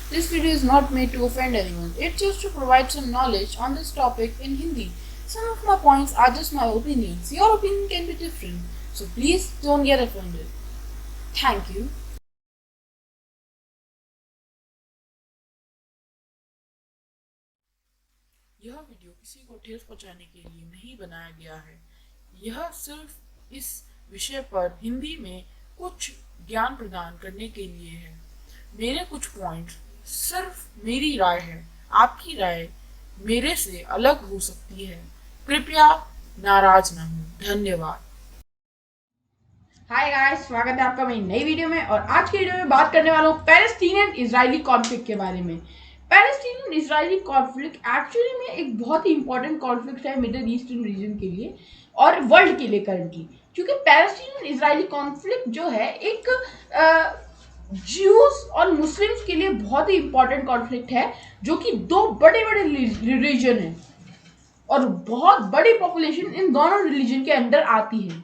This video is not made to offend anyone. It's just to provide some knowledge on this topic in Hindi. Some of my points are just my opinions. Your opinion can be different. So please don't get offended. Thank you. यह video किसी को ठेस पहुंचाने के लिए नहीं बनाया गया है। यह सिर्फ इस विषय पर हिंदी में कुछ ज्ञान प्रदान करने के लिए है। मेरे कुछ पॉइंट सिर्फ मेरी राय है, आपकी राय मेरे से अलग हो सकती है। कृपया नाराज न हो। धन्यवाद। हाय गाइस, स्वागत है आपका मेरी नई वीडियो में। और आज की वीडियो में बात करने वाला हूँ पैलेस्टीनियन इजरायली कॉन्फ्लिक्ट के बारे में। पैलेस्टीनियन इजरायली कॉन्फ्लिक्ट एक्चुअली में एक बहुत ही इंपॉर्टेंट कॉन्फ्लिक्ट है मिडिल ईस्टर्न रीजन के लिए और वर्ल्ड के लिए करंटली, क्योंकि पैलेस्टीनियन इजरायली कॉन्फ्लिक्ट जो है एक ज्यूज और मुस्लिम्स के लिए बहुत ही इंपॉर्टेंट कॉन्फ्लिक्ट है, जो कि दो बड़े बड़े रिलीजन है और बहुत बड़ी पॉपुलेशन इन दोनों रिलीजन के अंदर आती है।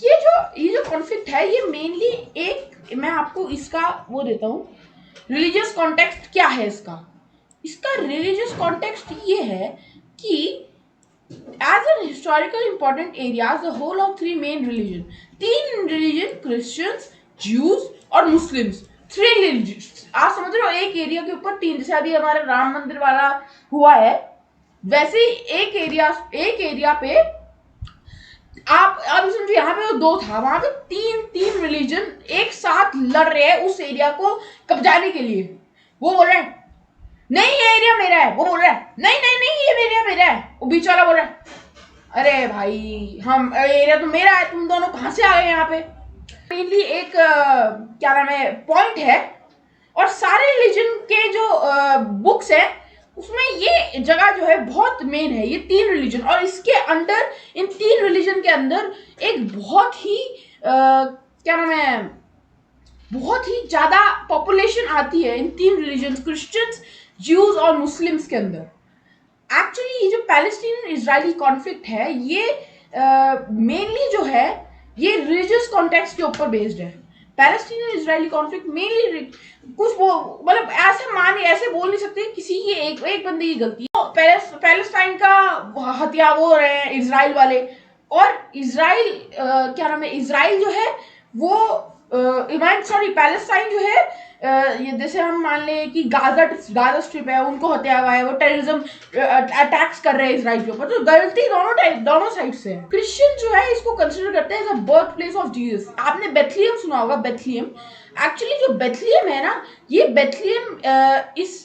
ये जो कॉन्फ्लिक्ट है ये मेनली एक, मैं आपको इसका वो देता हूँ, रिलीजियस कॉन्टेक्स्ट क्या है इसका रिलीजियस कॉन्टेक्स्ट ये है कि as an historical important areas the whole of three main religion, तीन रिलीजन, क्रिश्चियंस, ज्यूज और मुस्लिम्स, थ्री रिलीजन। आप समझ रहे हो, एक एरिया के ऊपर तीन, जैसे अभी हमारा राम मंदिर वाला हुआ है, वैसे ही एक एरिया पे आप अब समझो यहाँ पे दो था, वहां पे तीन रिलीजन एक साथ लड़ रहे हैं उस एरिया को कब्जाने के लिए। वो बोल रहे हैं नहीं ये एरिया मेरा है, वो बोल रहा है नहीं नहीं नहीं ये एरिया मेरा है, वो बीच वाला बोल रहा है अरे भाई हम एरिया तो मेरा है, तुम दोनों कहां से आ गए यहाँ पे। मेनली एक क्या नाम है पॉइंट है, और सारे रिलीजन के जो बुक्स है उसमें ये जगह जो है बहुत मेन है, ये तीन रिलीजन। और इसके अंदर, इन तीन रिलीजन के अंदर एक बहुत ही क्या नाम है, बहुत ही ज्यादा पॉपुलेशन आती है इन तीन रिलीजन, क्रिश्चियंस, ज्यूज और मुस्लिम्स के अंदर। एक्चुअली ये जो पैलेस्टीनियन इजरायली कॉन्फ्लिक्ट है ये मेनली जो है ये रिलीजियस कॉन्टेक्स्ट के ऊपर बेस्ड है। पैलेस्टीनियन इजरायली कॉन्फ्लिक्ट मेनली कुछ वो मतलब ऐसे बोल नहीं सकते किसी की एक बंदे की गलती है। पैलेस्टाइन का हथियार वो रहे हैं इजराइल वाले, और इजराइल क्या नाम है, इजराइल जो है वो पैलेस्टाइन जो है ये जैसे हम मान ले कि गाजा स्ट्रिप है, उनको हत्या हुआ है, वो टेररिज्म अटैक्स कर रहे हैं इजराइल के ऊपर, तो गलती दोनों साइड से है। क्रिश्चियन जो है इसको कंसिडर करते हैं as a birth place of Jesus. आपने बेथलियम सुना होगा, बेथलियम। एक्चुअली जो बेथलियम है ना, ये बेथलियम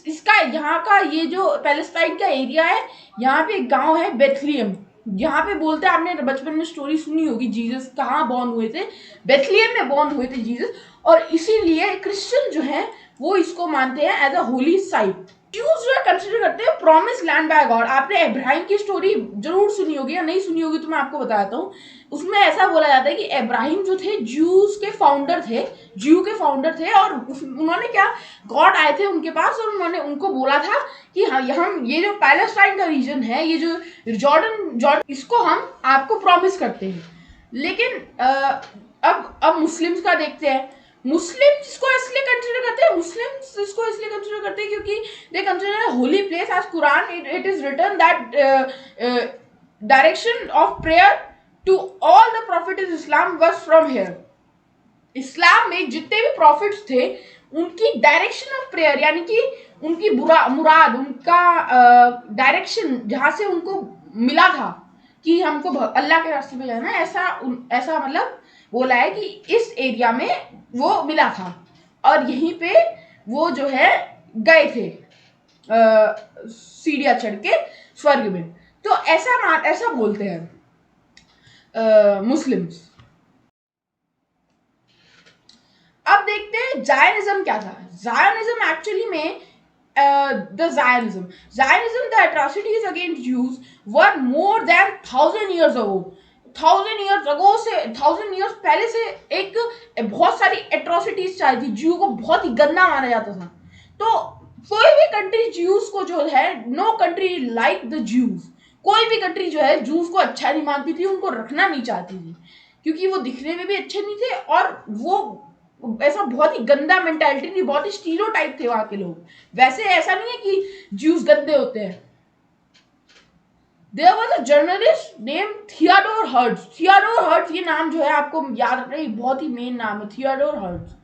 इसका यहाँ का ये जो पैलेस्टाइन का एरिया है, यहाँ पे एक गांव है बेथलियम, यहाँ पे बोलते हैं, आपने बचपन में स्टोरी सुनी होगी, जीसस कहाँ बॉर्न हुए थे, बेथलियम में बॉर्न हुए थे जीसस। और इसीलिए क्रिश्चियन जो है वो इसको मानते हैं as a holy site. Jews जो है कंसिडर करते हैं प्रॉमिस लैंड बाय गॉड। आपने इब्राहिम की स्टोरी जरूर सुनी होगी, या नहीं सुनी होगी तो मैं आपको बताता हूँ। उसमें ऐसा बोला जाता है कि इब्राहिम जो थे ज्यूज के फाउंडर थे, और उन्होंने क्या, गॉड आए थे उनके पास और उन्होंने उनको बोला था कि हम ये जो पैलेस्टाइन का रीजन है, ये जो जॉर्डन इसको हम आपको प्रॉमिस करते हैं। लेकिन अब मुस्लिम्स का देखते हैं। मुस्लिम्स इसको इसलिए कंसिडर करते हैं क्योंकि they consider holy place as Quran it is written that direction of prayer to all the prophet is Islam was from here. इस्लाम में जितने भी प्रॉफिट्स थे उनकी डायरेक्शन ऑफ प्रेयर, यानी कि उनकी मुराद, उनका डायरेक्शन जहां से उनको मिला था कि हमको अल्लाह के रास्ते पे जाना है, ऐसा मतलब बोला है कि इस एरिया में वो मिला था और यहीं पे वो जो है गए थे सीढ़ियां चढ़ के स्वर्ग में। तो ऐसा बोलते हैं मुस्लिम्स। अब देखते हैं जायनिज्म क्या था। जायनिज्म एक्चुअली में Zionism, the atrocities against Jews were more than 1,000 years ago. 1,000 years पहले से एक बहुत सारी एट्रोसिटीज चाही थी। ज्यू को बहुत ही गंदा माना जाता था। तो कोई भी कंट्री ज्यूज को जो है, no country like the Jews, कोई भी कंट्री जो है ज्यूज को अच्छा नहीं मानती थी, उनको रखना नहीं चाहती थी, क्योंकि वो दिखने में भी अच्छे नहीं थे और वो ऐसा बहुत ही गंदा मेंटालिटी थी, बहुत ही स्टीरियोटाइप थे वहां के लोग। वैसे ऐसा नहीं है कि ज्यूज गंदे होते हैं। There was a journalist name Theodore hertz. Theodore hertz ये नाम जो है आपको याद रखना, ये बहुत ही मेन नाम है थियोडोर हर्ट्ज,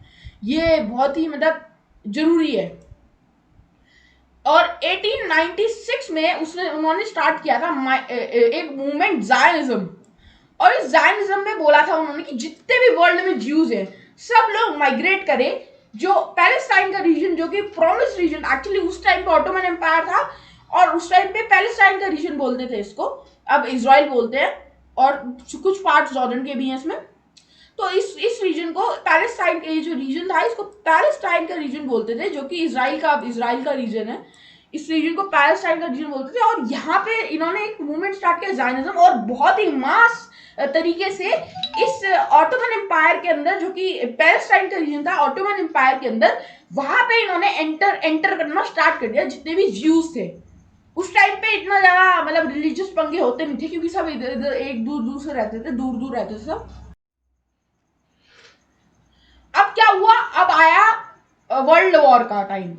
ये बहुत ही मतलब जरूरी है। और 1896 में उन्होंने स्टार्ट किया था एक मूवमेंट जायनिज्म। और इस जायनिज्म में बोला था उन्होंने कि जितने भी वर्ल्ड में ज्यूज हैं सब लोग माइग्रेट करें। जो पैलेस्टाइन का रीजन, जो कि प्रॉमिस रीजन, एक्चुअली उस टाइम पे ऑटोमन एम्पायर था और उस टाइम पे पैलेस्टाइन का रीजन बोलते थे इसको, अब इजराइल बोलते हैं, और कुछ पार्ट जॉर्डन के भी हैं इसमें। तो इस रीजन को पैलेस्टाइन का, ये जो रीजन था इसको पैलेस्टाइन का रीजन बोलते थे, जो कि इजराइल का रीजन है। इस रीजन को पैलेस्टाइन का रीजन बोलते थे। और यहाँ पे इन्होंने एक मूवमेंट स्टार्ट किया जायनिज्म, और बहुत ही मास तरीके से इस ऑटोमन एम्पायर के अंदर, जो कि पैलेस्टाइन का रीजन था ऑटोमन एम्पायर के अंदर, वहां पे इन्होंने एंटर करना स्टार्ट कर दिया जितने भी ज्यूज थे। उस टाइम पे इतना ज्यादा मतलब रिलीजियस पंगे होते नहीं थे, क्योंकि सब इधर इधर एक दूर दूर से रहते थे, दूर दूर रहते थे सब। अब क्या हुआ, अब आया वर्ल्ड वॉर का टाइम,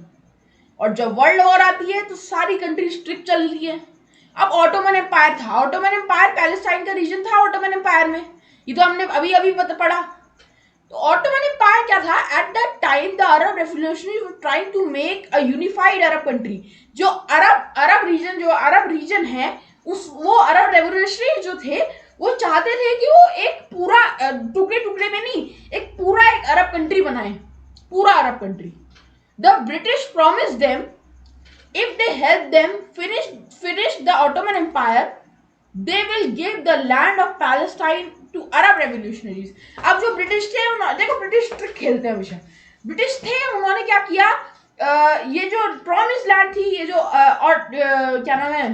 और जब वर्ल्ड वॉर आती है तो सारी कंट्री स्ट्रिक्ट चल रही है। अब ऑटोमन एम्पायर था, ऑटोमन एम्पायर पैलेस्टाइन का रीजन था ऑटोमन एम्पायर में, ये तो हमने अभी अभी पढ़ा। तो ऑटोमन एम्पायर क्या था, at that time the Arab revolutionaries were trying to make a unified Arab country. जो अरब रीजन है, उस वो अरब रेवोल्यूशनरी जो थे वो चाहते थे कि वो एक पूरा टुकड़े टुकड़े में नहीं, एक पूरा एक अरब कंट्री बनाए, पूरा अरब country. The British promised them if they help them finish the Ottoman Empire, they will give the land of Palestine to Arab revolutionaries। अब जो ब्रिटिश थे, देखो ब्रिटिश ट्रिक खेलते हैं हमेशा। ब्रिटिश थे, उन्होंने क्या किया, ये जो प्रॉमिस लैंड थी, ये जो क्या नाम है,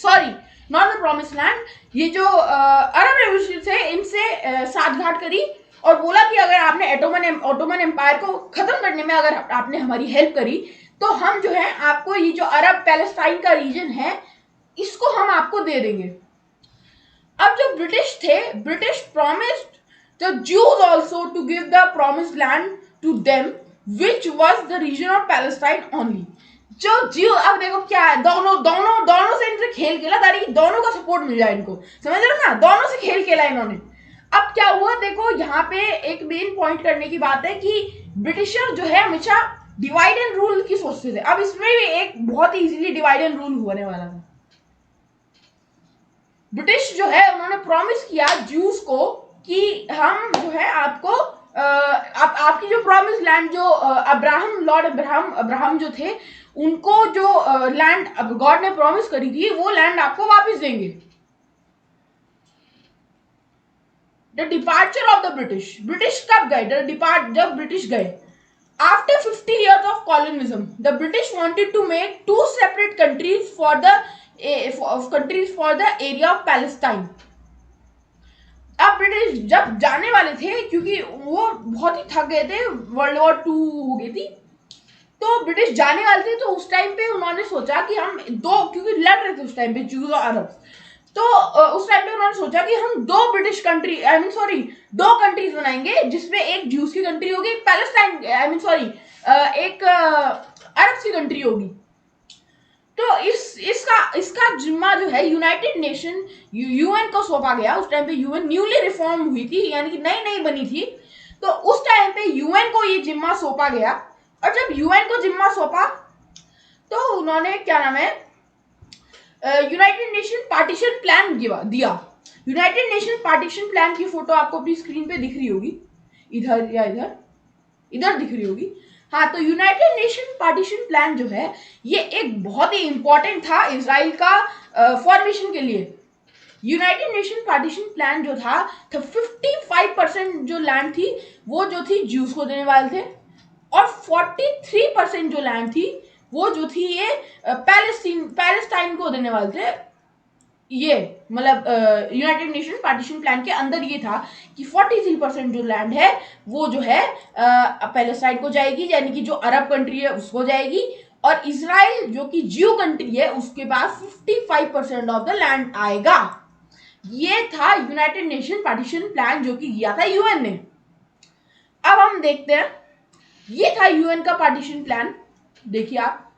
sorry not the promise land, ये जो अरब रेवोल्यूशन थे इनसे साठगांठ करी, और बोला कि अगर आपने ऑटोमन एम्पायर को खत्म करने में अगर आपने हमारी हेल्प करी, तो हम जो है आपको ये जो अरब पैलेस्टाइन का रीजन है इसको हम आपको दे देंगे। अब जो ब्रिटिश थे, British promised the Jews also to give the promised land to them which was the region of Palestine only. जो ज्यू, अब देखो क्या है, दोनों से इनसे खेल खेला ताकि दोनों का सपोर्ट मिल जाए इनको, समझ रहे हो ना, दोनों से खेल खेला इन्होंने। अब क्या हुआ, देखो यहाँ पे एक मेन पॉइंट करने की बात है कि ब्रिटिशर जो है हमेशा डिवाइड एंड रूल की सोचते थे। अब इसमें भी एक बहुत ही इजीली डिवाइड एंड रूल होने वाला था। ब्रिटिश जो है उन्होंने प्रॉमिस किया ज्यूज को कि हम जो है आपको आपकी जो प्रॉमिस लैंड, जो लॉर्ड अब्राहम जो थे, उनको जो लैंड गॉड ने प्रॉमिस करी थी वो लैंड आपको वापस देंगे। The departure of the British कब गए, जब ब्रिटिश गए after 50 years of colonialism, the British wanted to make two separate countries for the area of Palestine। अब ब्रिटिश जब जाने वाले थे, क्योंकि वो बहुत ही थक गए थे, वर्ल्ड वॉर 2 हो गई थी, तो ब्रिटिश जाने वाले थे, तो उस टाइम पे उन्होंने सोचा कि हम दो, क्योंकि लड़ रहे थे उस टाइम पे ज्यूज और अरब, तो उस टाइम पे उन्होंने सोचा कि हम दो कंट्रीज बनाएंगे, जिसमें एक ज्यूज की कंट्री होगी, पैलेस्टाइन एक अरब की कंट्री होगी। तो इसका जिम्मा जो है यूनाइटेड नेशन यूएन को सौंपा गया। उस टाइम पे यूएन न्यूली रिफॉर्म हुई थी, यानी कि नई बनी थी, तो उस टाइम पे यूएन को ये जिम्मा सौंपा गया। और जब यूएन को जिम्मा सौंपा तो उन्होंने क्या नाम है, यूनाइटेड नेशन पार्टीशन प्लान दिया। यूनाइटेड नेशन पार्टीशन प्लान की फोटो आपको अपनी स्क्रीन पे दिख रही होगी, इधर या इधर दिख रही होगी। हाँ, तो यूनाइटेड नेशन पार्टीशन प्लान जो है ये एक बहुत ही इंपॉर्टेंट था इजराइल का फॉर्मेशन के लिए। यूनाइटेड नेशन पार्टीशन प्लान जो था 55% जो लैंड थी वो जो थी ज्यूज को देने वाले थे, और 43% जो लैंड थी वो जो थी ये पैलेस्टाइन को देने वाले थे। ये मतलब यूनाइटेड नेशन पार्टीशन प्लान के अंदर ये था कि 43% जो लैंड है वो जो है पैलेस्टाइन को जाएगी, यानी कि जो अरब कंट्री है उसको जाएगी, और इजराइल जो कि ज्यू कंट्री है उसके पास 55% ऑफ द लैंड आएगा। ये था यूनाइटेड नेशन पार्टीशन प्लान जो कि किया था यूएन ने। अब हम देखते हैं, ये था यूएन का पार्टीशन प्लान। देखिए आप,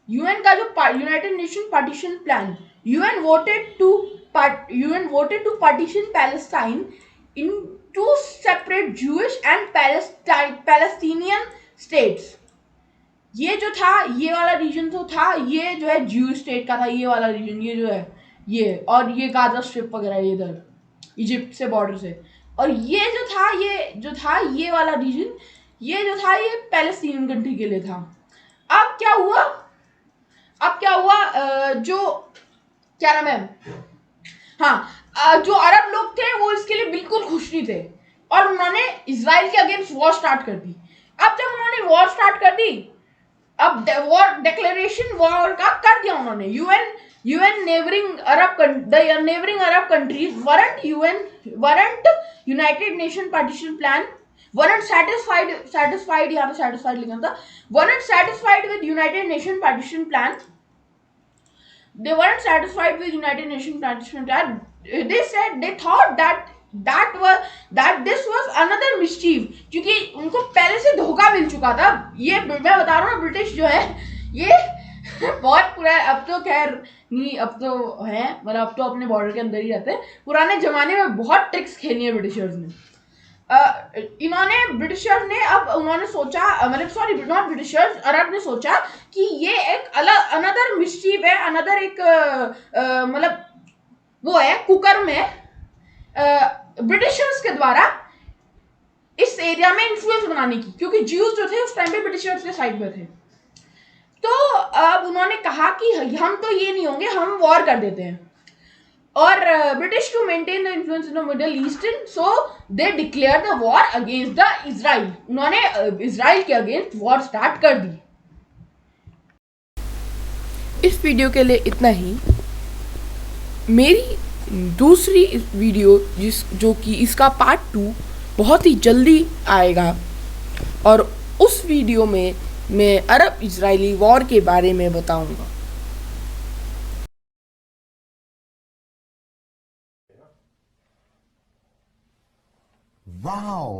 यूएन का जो United Nation partition plan, UN voted to partition Palestine in two separate Jewish and Palestinian states. ये जो था, ये वाला रीजन तो था, ये जो है ज्यू स्टेट का था, ये वाला रीजन, ये जो है ये, और ये गाजा स्ट्रिप वगैरह इधर इजिप्ट से बॉर्डर से, और ये जो था, ये वाला रीजन, ये जो था ये पैलेस्टीनियन कंट्री के लिए था। अब क्या हुआ, जो क्या नाम है, हाँ, जो अरब लोग थे वो इसके लिए बिल्कुल खुश नहीं थे और उन्होंने इजराइल के अगेंस्ट वॉर स्टार्ट कर दी। अब जब उन्होंने वॉर स्टार्ट कर दी, अब वॉर डिक्लेरेशन वॉर का कर दिया उन्होंने, यूएन नेबरिंग अरब countries weren't United Nation partition plan weren't satisfied यहाँ पे satisfied लिखा था, weren't satisfied with United Nation partition plan. They weren't satisfied with United Nation partition plan. They said they thought that this was another mischief, क्योंकि उनको पहले से धोखा मिल चुका था। ये मैं बता रहा हूँ, ब्रिटिश जो है ये बहुत पुराना, अब तो खैर नहीं, अब तो है, मतलब अब तो अपने बॉर्डर के अंदर ही रहते हैं। पुराने जमाने में बहुत ट्रिक्स खेली है ब्रिटिशर्स ने। ब्रिटिशर्स ने अब उन्होंने सोचा, मतलब सॉरी नॉट ब्रिटिशर्स, अरब ने सोचा कि ये एक अलग अनदर मिस्टीव है, अनदर एक मतलब वो है कुकर में ब्रिटिशर्स के द्वारा इस एरिया में इन्फ्लुएंस बनाने की, क्योंकि ज्यूज जो थे उस टाइम पे ब्रिटिशर्स के साइड में थे। तो अब उन्होंने कहा कि हम तो ये नहीं होंगे, हम वॉर कर देते हैं, और British to maintain the influence in the middle eastern, so they declare the war against the Israel. उन्होंने इजराइल के अगेंस्ट वॉर स्टार्ट कर दी। इस वीडियो के लिए इतना ही। मेरी दूसरी वीडियो जो कि इसका पार्ट 2 बहुत ही जल्दी आएगा, और उस वीडियो में मैं अरब इजरायली वॉर के बारे में बताऊंगा। Wow!